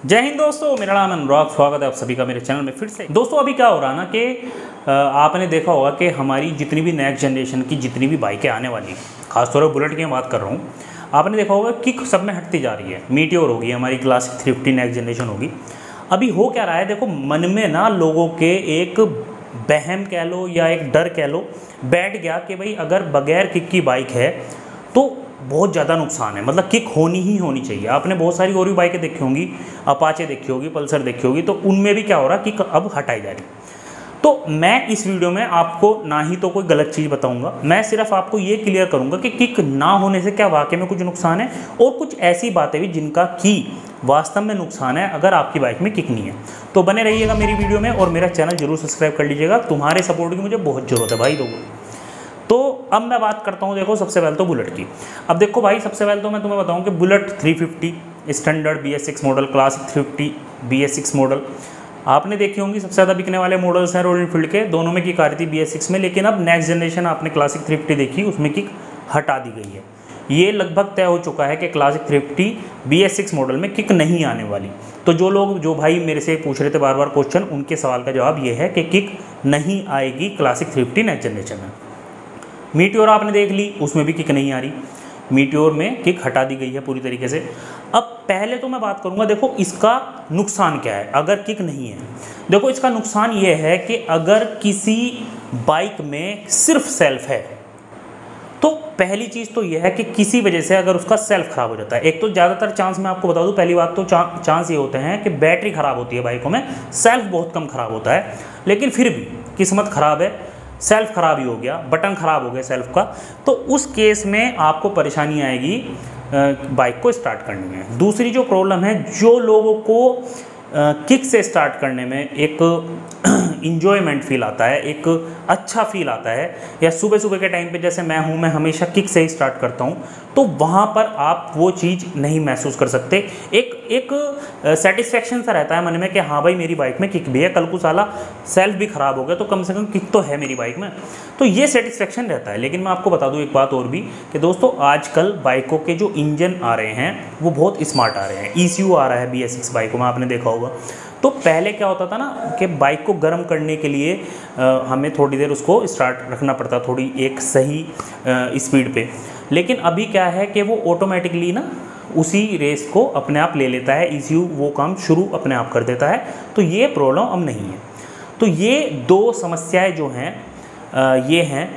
जय हिंद दोस्तों, मेरा नाम अनुराग। स्वागत है आप सभी का मेरे चैनल में फिर से। दोस्तों अभी क्या हो रहा है ना कि आपने देखा होगा कि हमारी जितनी भी नेक्स्ट जनरेशन की जितनी भी बाइकें आने वाली हैं, खासतौर पर बुलेट की मैं बात कर रहा हूँ, आपने देखा होगा कि सब में हटती जा रही है। मीटियोर होगी, हमारी क्लासिक 350 नेक्स्ट जनरेशन होगी। अभी हो क्या रहा है, देखो मन में ना लोगों के एक बहम कह लो या एक डर कह लो बैठ गया कि भाई अगर बगैर किक की बाइक है तो बहुत ज़्यादा नुकसान है, मतलब किक होनी ही होनी चाहिए। आपने बहुत सारी और भी बाइकें देखी होंगी, अपाचे देखी होगी, पल्सर देखी होगी, तो उनमें भी क्या हो रहा है किक अब हटाई जा रही। तो मैं इस वीडियो में आपको ना ही तो कोई गलत चीज़ बताऊंगा, मैं सिर्फ आपको ये क्लियर करूंगा कि किक ना होने से क्या वाकई में कुछ नुकसान है और कुछ ऐसी बातें भी जिनका कि वास्तव में नुकसान है अगर आपकी बाइक में किक नहीं है। तो बने रहिएगा मेरी वीडियो में और मेरा चैनल जरूर सब्सक्राइब कर लीजिएगा। तुम्हारे सपोर्ट की मुझे बहुत ज़रूरत है भाई दोस्तों। तो अब मैं बात करता हूँ, देखो सबसे पहले तो बुलेट की। अब देखो भाई, सबसे पहले तो मैं तुम्हें बताऊँ कि bullet 350 standard BS6 model, classic 350 BS6 model आपने देखी होंगी। सबसे ज़्यादा बिकने वाले मॉडल्स हैं रॉयल एनफील्ड के, दोनों में किक आ रही थी BS6 में। लेकिन अब नेक्स्ट जनरेशन आपने क्लासिक 350 देखी, उसमें किक हटा दी गई है। ये लगभग तय हो चुका है कि क्लासिक 350 BS6 मॉडल में किक नहीं आने वाली। तो जो भाई मेरे से पूछ रहे थे बार बार क्वेश्चन, उनके सवाल का जवाब ये है कि किक नहीं आएगी क्लासिक 350 नेक्स्ट जनरेशन में। मीटियोर आपने देख ली, उसमें भी किक नहीं आ रही, मीटियोर में किक हटा दी गई है पूरी तरीके से। अब पहले तो मैं बात करूंगा, देखो इसका नुकसान क्या है अगर किक नहीं है। देखो इसका नुकसान ये है कि अगर किसी बाइक में सिर्फ सेल्फ है तो पहली चीज़ तो यह है कि किसी वजह से अगर उसका सेल्फ ख़राब हो जाता है, एक तो ज़्यादातर चांस मैं आपको बता दूं, पहली बात तो चांस ये होते हैं कि बैटरी ख़राब होती है बाइकों में, सेल्फ बहुत कम ख़राब होता है। लेकिन फिर भी किस्मत ख़राब है, सेल्फ ख़राब ही हो गया, बटन ख़राब हो गया सेल्फ का, तो उस केस में आपको परेशानी आएगी बाइक को स्टार्ट करने में। दूसरी जो प्रॉब्लम है, जो लोगों को किक से स्टार्ट करने में एक इंजॉयमेंट फील आता है, एक अच्छा फील आता है, या सुबह सुबह के टाइम पे जैसे मैं हमेशा किक से ही स्टार्ट करता हूँ, तो वहाँ पर आप वो चीज़ नहीं महसूस कर सकते। एक सेटिस्फेक्शन सा रहता है मन में कि हाँ भाई मेरी बाइक में किक भी है, कल को साला सेल्फ भी ख़राब हो गया तो कम से कम किक तो है मेरी बाइक में, तो ये सेटिस्फेक्शन रहता है। लेकिन मैं आपको बता दूँ एक बात और भी कि दोस्तों आजकल बाइकों के जो इंजन आ रहे हैं वो बहुत स्मार्ट आ रहे हैं। ECU आ रहा है BS6 बाइकों में, आपने देखा होगा। तो पहले क्या होता था ना कि बाइक को गर्म करने के लिए हमें थोड़ी देर उसको स्टार्ट रखना पड़ता, थोड़ी एक सही स्पीड पे। लेकिन अभी क्या है कि वो ऑटोमेटिकली ना उसी रेस को अपने आप ले लेता है, ECU वो काम शुरू अपने आप कर देता है। तो ये प्रॉब्लम अब नहीं है। तो ये दो समस्याएं जो हैं ये हैं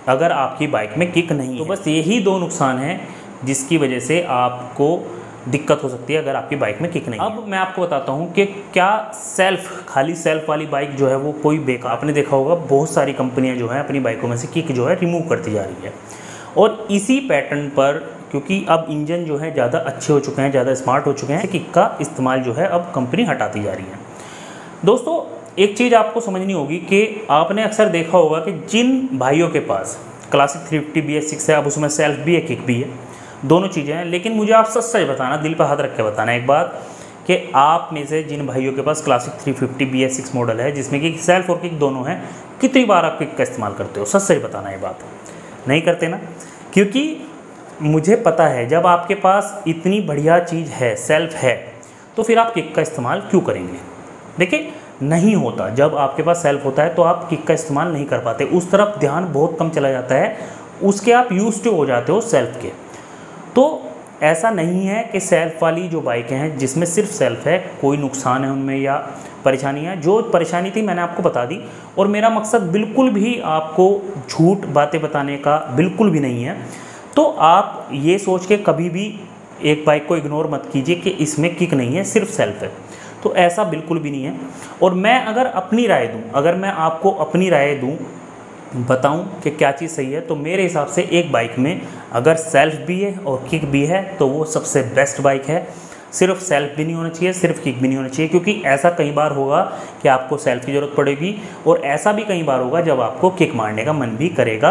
अगर आपकी बाइक में किक नहीं है। तो बस यही दो नुकसान हैं जिसकी वजह से आपको दिक्कत हो सकती है अगर आपकी बाइक में किक नहीं है। अब मैं आपको बताता हूँ कि क्या खाली सेल्फ वाली बाइक जो है वो कोई बेकार। आपने देखा होगा बहुत सारी कंपनियाँ जो हैं अपनी बाइकों में से किक जो है रिमूव करती जा रही है, और इसी पैटर्न पर क्योंकि अब इंजन जो है ज़्यादा अच्छे हो चुके हैं, ज़्यादा स्मार्ट हो चुके हैं, किक का इस्तेमाल जो है अब कंपनी हटाती जा रही है। दोस्तों एक चीज़ आपको समझनी होगी कि आपने अक्सर देखा होगा कि जिन भाइयों के पास क्लासिक 350 BS6 है, अब उसमें सेल्फ भी है किक भी है, दोनों चीज़ें हैं। लेकिन मुझे आप सच बताना, दिल पर हाथ रख के बताना एक बात कि आप में से जिन भाइयों के पास क्लासिक 350 BS6 मॉडल है जिसमें कि सेल्फ और किक दोनों हैं, कितनी बार आप किक का इस्तेमाल करते हो? सच बताना, ये बात नहीं करते ना, क्योंकि मुझे पता है जब आपके पास इतनी बढ़िया चीज़ है, सेल्फ है, तो फिर आप किक का इस्तेमाल क्यों करेंगे? देखिए नहीं होता। जब आपके पास सेल्फ होता है तो आप किक का इस्तेमाल नहीं कर पाते, उस तरफ ध्यान बहुत कम चला जाता है, उसके आप यूज्ड हो जाते हो सेल्फ के। तो ऐसा नहीं है कि सेल्फ वाली जो बाइकें हैं जिसमें सिर्फ सेल्फ है कोई नुकसान है उनमें या परेशानी है। जो परेशानी थी मैंने आपको बता दी, और मेरा मकसद बिल्कुल भी आपको झूठ बातें बताने का बिल्कुल भी नहीं है। तो आप ये सोच के कभी भी एक बाइक को इग्नोर मत कीजिए कि इसमें किक नहीं है, सिर्फ सेल्फ है, तो ऐसा बिल्कुल भी नहीं है। और मैं अगर अपनी राय दूं, अगर मैं आपको अपनी राय दूं, बताऊं कि क्या चीज़ सही है, तो मेरे हिसाब से एक बाइक में अगर सेल्फ भी है और किक भी है तो वो सबसे बेस्ट बाइक है। सिर्फ सेल्फ भी नहीं होना चाहिए, सिर्फ किक भी नहीं होना चाहिए, क्योंकि ऐसा कई बार होगा कि आपको सेल्फ की ज़रूरत पड़ेगी, और ऐसा भी कई बार होगा जब आपको किक मारने का मन भी करेगा,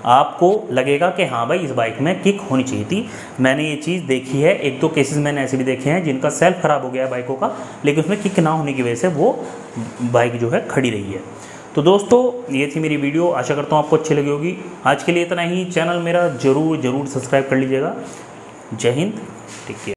आपको लगेगा कि हाँ भाई इस बाइक में किक होनी चाहिए थी। मैंने ये चीज़ देखी है, एक दो केसेस मैंने ऐसे भी देखे हैं जिनका सेल्फ ख़राब हो गया है बाइकों का, लेकिन उसमें किक ना होने की वजह से वो बाइक जो है खड़ी रही है। तो दोस्तों ये थी मेरी वीडियो, आशा करता हूँ आपको अच्छी लगी होगी। आज के लिए इतना ही। चैनल मेरा ज़रूर सब्सक्राइब कर लीजिएगा। जय हिंद, टेक केयर।